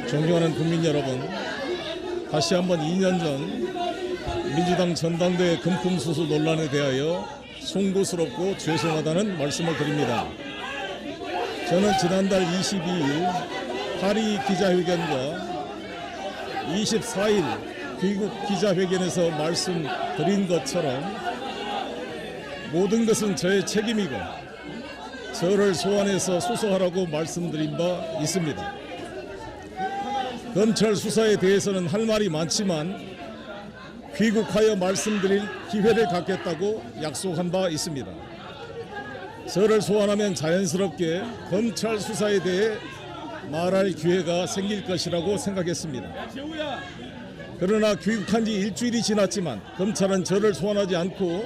존경하는 국민 여러분, 다시 한번 2년 전 민주당 전당대회 금품수수 논란에 대하여 송구스럽고 죄송하다는 말씀을 드립니다. 저는 지난달 22일 파리 기자회견과 24일 귀국 기자회견에서 말씀드린 것처럼 모든 것은 저의 책임이고 저를 소환해서 수사하라고 말씀드린 바 있습니다. 검찰 수사에 대해서는 할 말이 많지만 귀국하여 말씀드릴 기회를 갖겠다고 약속한 바 있습니다. 저를 소환하면 자연스럽게 검찰 수사에 대해 말할 기회가 생길 것이라고 생각했습니다. 그러나 귀국한 지 일주일이 지났지만 검찰은 저를 소환하지 않고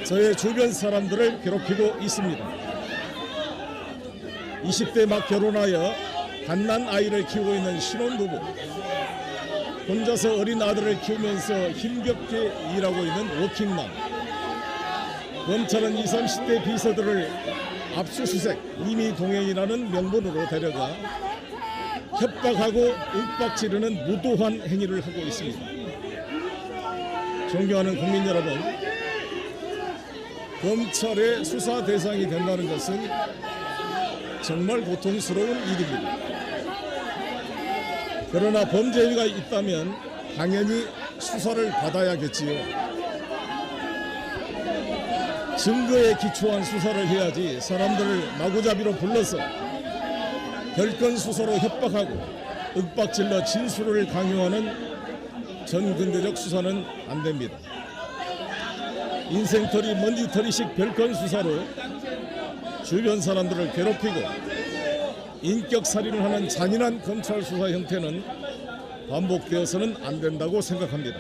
저의 주변 사람들을 괴롭히고 있습니다. 20대 막 결혼하여 갓난 아이를 키우고 있는 신혼부부, 혼자서 어린 아들을 키우면서 힘겹게 일하고 있는 워킹맘, 검찰은 20, 30대 비서들을 압수수색, 임의 동행이라는 명분으로 데려가 협박하고 윽박지르는 무도한 행위를 하고 있습니다. 존경하는 국민 여러분, 검찰의 수사 대상이 된다는 것은 정말 고통스러운 일입니다. 그러나 범죄 행위가 있다면 당연히 수사를 받아야겠지요. 증거에 기초한 수사를 해야지 사람들을 마구잡이로 불러서 별건 수사로 협박하고 윽박질러 진술을 강요하는 전근대적 수사는 안 됩니다. 인생털이 먼지털이식 별건 수사로 주변 사람들을 괴롭히고 인격살인을 하는 잔인한 검찰 수사 형태는 반복되어서는 안 된다고 생각합니다.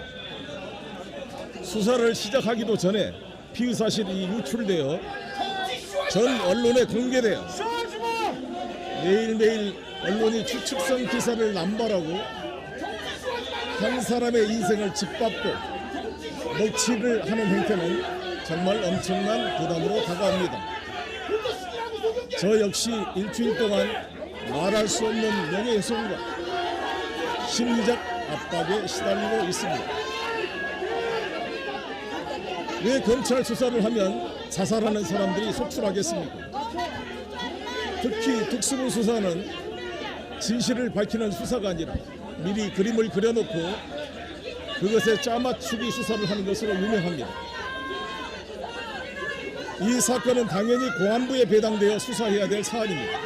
수사를 시작하기도 전에 피의 사실이 유출되어 전 언론에 공개되어 매일매일 언론이 추측성 기사를 남발하고 한 사람의 인생을 짓밟고 녹취를 하는 행태는 정말 엄청난 부담으로 다가옵니다. 저 역시 일주일 동안 말할 수 없는 명예훼손과 심리적 압박에 시달리고 있습니다. 왜 검찰 수사를 하면 자살하는 사람들이 속출하겠습니까? 특히 특수부 수사는 진실을 밝히는 수사가 아니라 미리 그림을 그려놓고 그것에 짜맞추기 수사를 하는 것으로 유명합니다. 이 사건은 당연히 공안부에 배당되어 수사해야 될 사안입니다.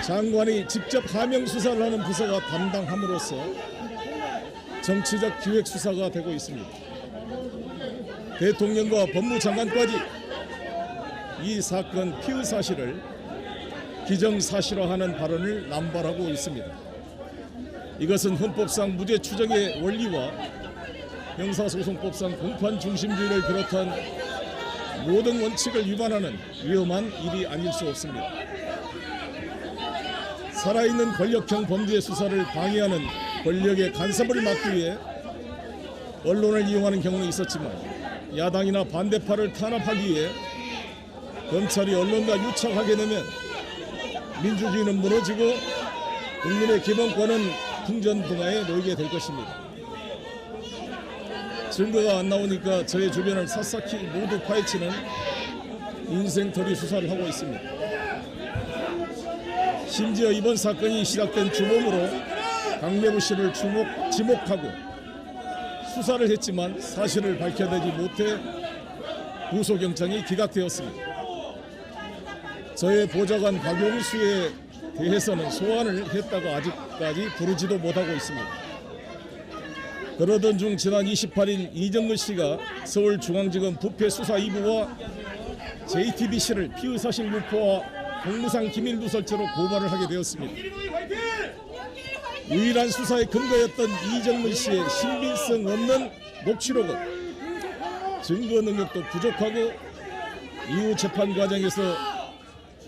장관이 직접 하명 수사를 하는 부서가 담당함으로써 정치적 기획 수사가 되고 있습니다. 대통령과 법무장관까지 이 사건 피의 사실을 기정사실화하는 발언을 남발하고 있습니다. 이것은 헌법상 무죄 추정의 원리와 형사소송법상 공판 중심주의를 비롯한 모든 원칙을 위반하는 위험한 일이 아닐 수 없습니다. 살아있는 권력형 범죄 수사를 방해하는 권력의 간섭을 막기 위해 언론을 이용하는 경우는 있었지만 야당이나 반대파를 탄압하기 위해 검찰이 언론과 유착하게 되면 민주주의는 무너지고 국민의 기본권은 풍전등화에 놓이게 될 것입니다. 증거가 안 나오니까 저의 주변을 샅샅이 모두 파헤치는 인생털이 수사를 하고 있습니다. 심지어 이번 사건이 시작된 주범으로 강매부 씨를 지목하고 수사를 했지만 사실을 밝혀내지 못해 구속영장이 기각되었습니다. 저의 보좌관 박용수에 대해서는 소환을 했다고 아직까지 부르지도 못하고 있습니다. 그러던 중 지난 28일 이정근 씨가 서울중앙지검 부패수사 2부와 JTBC를 피의 사실 유포와 공무상 기밀 누설죄로 고발을 하게 되었습니다. 유일한 수사의 근거였던 이정근 씨의 신빙성 없는 녹취록은 증거 능력도 부족하고 이후 재판 과정에서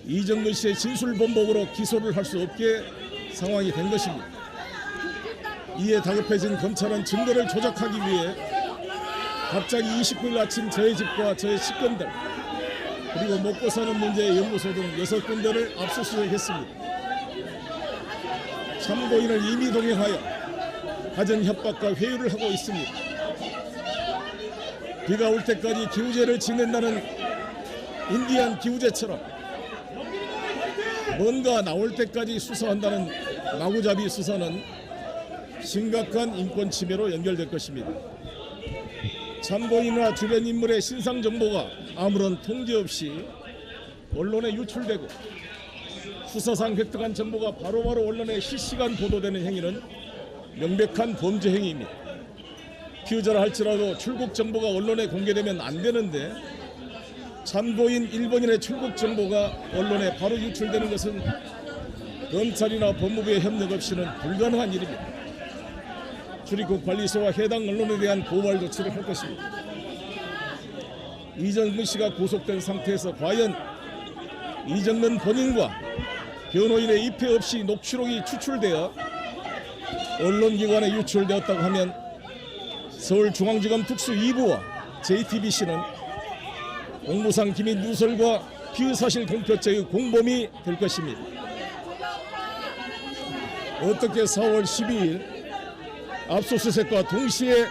이정근 씨의 진술 번복으로 기소를 할 수 없게 상황이 된 것입니다. 이에 다급해진 검찰은 증거를 조작하기 위해 갑자기 29일 아침 저의 집과 저의 식권들 그리고 먹고 사는 문제의 연구소 등 6군데를 압수수색했습니다. 참고인을 임의 동행하여 가전 협박과 회유를 하고 있습니다. 비가 올 때까지 기우제를 지낸다는 인디안 기우제처럼 뭔가 나올 때까지 수사한다는 마구잡이 수사는 심각한 인권 침해로 연결될 것입니다. 참고인이나 주변 인물의 신상 정보가 아무런 통제 없이 언론에 유출되고 수사상 획득한 정보가 바로바로 언론에 실시간 보도되는 행위는 명백한 범죄 행위입니다. 피의자라 할지라도 출국 정보가 언론에 공개되면 안 되는데 참고인 일본인의 출국 정보가 언론에 바로 유출되는 것은 검찰이나 법무부의 협력 없이는 불가능한 일입니다. 출입국 관리소와 해당 언론에 대한 고발 조치를 할 것입니다. 이정근 씨가 구속된 상태에서 과연 이정근 본인과 변호인의 입회 없이 녹취록이 추출되어 언론기관에 유출되었다고 하면 서울중앙지검 특수 2부와 JTBC는 공무상 기밀 누설과 피의사실 공표죄의 공범이 될 것입니다. 어떻게 4월 12일 압수수색과 동시에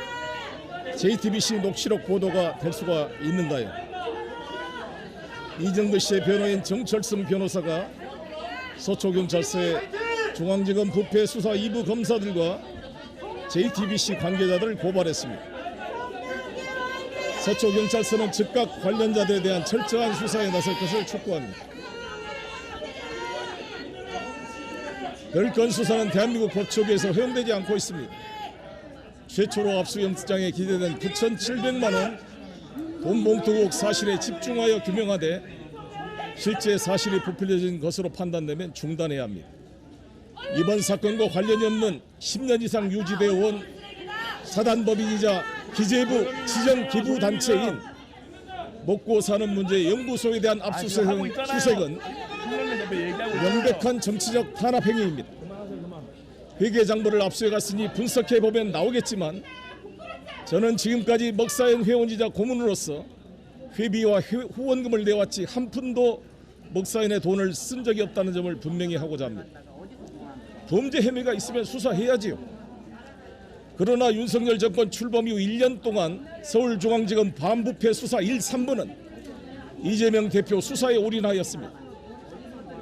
JTBC 녹취록 보도가 될 수가 있는가요? 이정근 씨의 변호인 정철승 변호사가 서초경찰서에 중앙지검 부패 수사 2부 검사들과 JTBC 관계자들을 고발했습니다. 서초경찰서는 즉각 관련자들에 대한 철저한 수사에 나설 것을 촉구합니다. 별건 수사는 대한민국 법조계에서 허용되지 않고 있습니다. 최초로 압수영장에 기재된 9,700만 원 돈봉투 의혹 사실에 집중하여 규명하되 실제 사실이 부풀려진 것으로 판단되면 중단해야 합니다. 이번 사건과 관련이 없는 10년 이상 유지되어 온 사단법인이자 기재부 지정 기부 단체인 먹고 사는 문제 연구소에 대한 압수수색은 명백한 정치적 탄압 행위입니다. 회계장부를 압수해갔으니 분석해보면 나오겠지만 저는 지금까지 먹사연 회원이자 고문으로서 회비와 후원금을 내왔지 한 푼도 먹사연의 돈을 쓴 적이 없다는 점을 분명히 하고자 합니다. 범죄 혐의가 있으면 수사해야지요. 그러나 윤석열 정권 출범 이후 1년 동안 서울중앙지검 반부패 수사 1, 3부는 이재명 대표 수사에 올인하였습니다.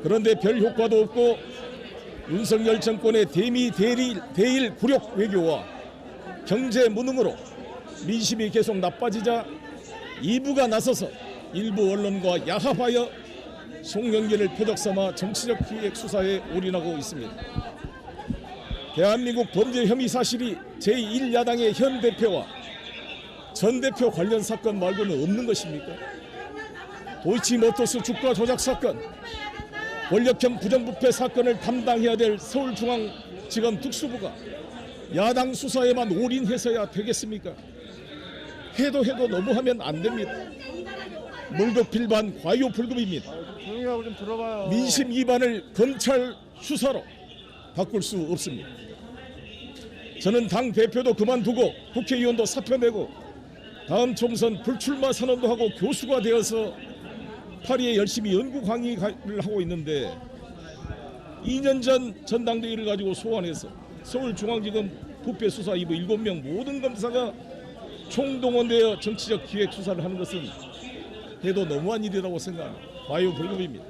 그런데 별 효과도 없고 윤석열 정권의 대일 굴욕 외교와 경제 무능으로 민심이 계속 나빠지자 2부가 나서서 일부 언론과 야합하여 송영길을 표적 삼아 정치적 기획 수사에 올인하고 있습니다. 대한민국 범죄 혐의 사실이 제1야당의 현 대표와 전 대표 관련 사건 말고는 없는 것입니까? 도이치모터스 주가 조작 사건, 권력형 부정부패 사건을 담당해야 될 서울중앙지검 특수부가 야당 수사에만 올인해서야 되겠습니까? 해도 너무하면 안 됩니다. 물급필반 과유불급입니다. 좀 들어봐요. 민심 위반을 검찰 수사로 바꿀 수 없습니다. 저는 당 대표도 그만두고 국회의원도 사표 내고 다음 총선 불출마 선언도 하고 교수가 되어서 파리에 열심히 연구 강의를 하고 있는데 2년 전 전당대회를 가지고 소환해서 서울중앙지검 부패 수사 2부 7명 모든 검사가 총동원되어 정치적 기획 수사를 하는 것은 해도 너무한 일이라고 생각합니다. 과유불급입니다.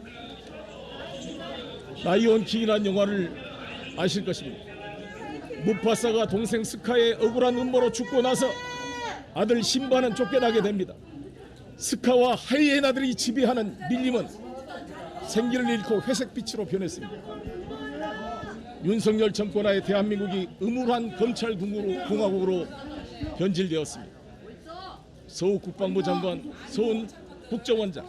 라이온 킹이라는 영화를 아실 것입니다. 무파사가 동생 스카의 억울한 음모로 죽고 나서 아들 신바는 쫓겨나게 됩니다. 스카와 하이에나들이 지배하는 밀림은 생기를 잃고 회색빛으로 변했습니다. 윤석열 정권하에 대한민국이 음울한 검찰공화국으로 변질되었습니다. 서욱 국방부 장관, 서훈 국정원장,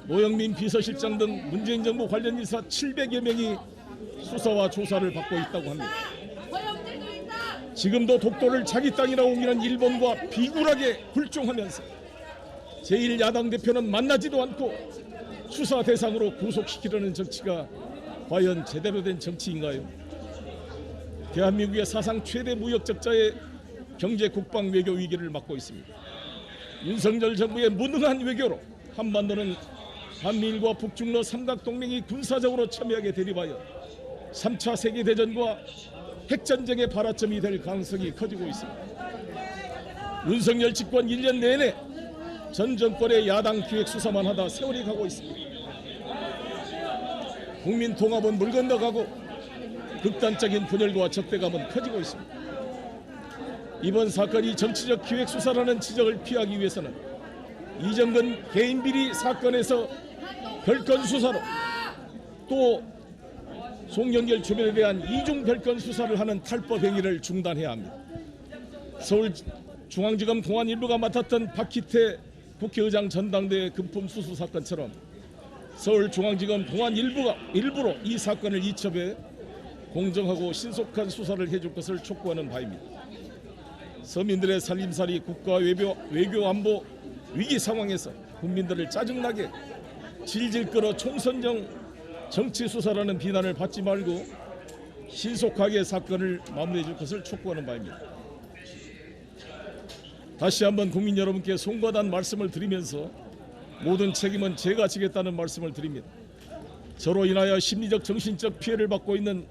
노영민 비서실장 등 문재인 정부 관련 인사 700여 명이 수사와 조사를 받고 있다고 합니다. 지금도 독도를 자기 땅이라고 우기는 일본과 비굴하게 굴종하면서 제1야당 대표는 만나지도 않고 수사 대상으로 구속시키려는 정치가 과연 제대로 된 정치인가요? 대한민국의 사상 최대 무역 적자의 경제 국방 외교 위기를 맞고 있습니다. 윤석열 정부의 무능한 외교로 한반도는 한미일과 북중러 삼각동맹이 군사적으로 첨예하게 대립하여 3차 세계대전과 핵전쟁의 발화점이 될 가능성이 커지고 있습니다. 윤석열 집권 1년 내내 전 정권의 야당 기획 수사만 하다 세월이 가고 있습니다. 국민 통합은 물 건너가고 극단적인 분열과 적대감은 커지고 있습니다. 이번 사건이 정치적 기획 수사라는 지적을 피하기 위해서는 이정근 개인 비리 사건에서 별건 수사로 또 송영길 주변에 대한 이중 별건 수사를 하는 탈법 행위를 중단해야 합니다. 서울중앙지검 공안 일부가 맡았던 박희태 국회의장 전당대회 금품 수수 사건처럼 서울중앙지검 공안 일부로 이 사건을 이첩해 공정하고 신속한 수사를 해줄 것을 촉구하는 바입니다. 서민들의 살림살이 국가 외교 안보 위기 상황에서 국민들을 짜증나게 질질 끌어 총선용 정치 수사라는 비난을 받지 말고 신속하게 사건을 마무리해 줄 것을 촉구하는 바입니다. 다시 한번 국민 여러분께 송구하다는 말씀을 드리면서 모든 책임은 제가 지겠다는 말씀을 드립니다. 저로 인하여 심리적 정신적 피해를 받고 있는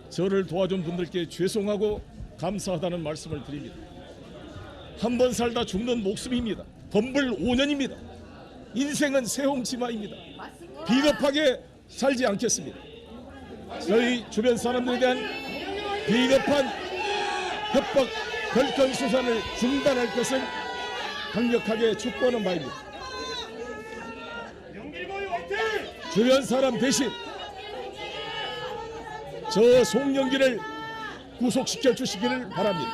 저를 도와준 분들께 죄송하고 감사하다는 말씀을 드립니다. 한 번 살다 죽는 목숨입니다. 덤불 5년입니다. 인생은 새홍치마입니다. 비겁하게 살지 않겠습니다. 저희 주변 사람들에 대한 비겁한 협박 별건 수사를 중단할 것을 강력하게 촉구하는 바입니다. 주변 사람 대신 저 송영길을 구속시켜 주시기를 바랍니다.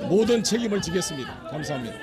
모든 책임을 지겠습니다. 감사합니다.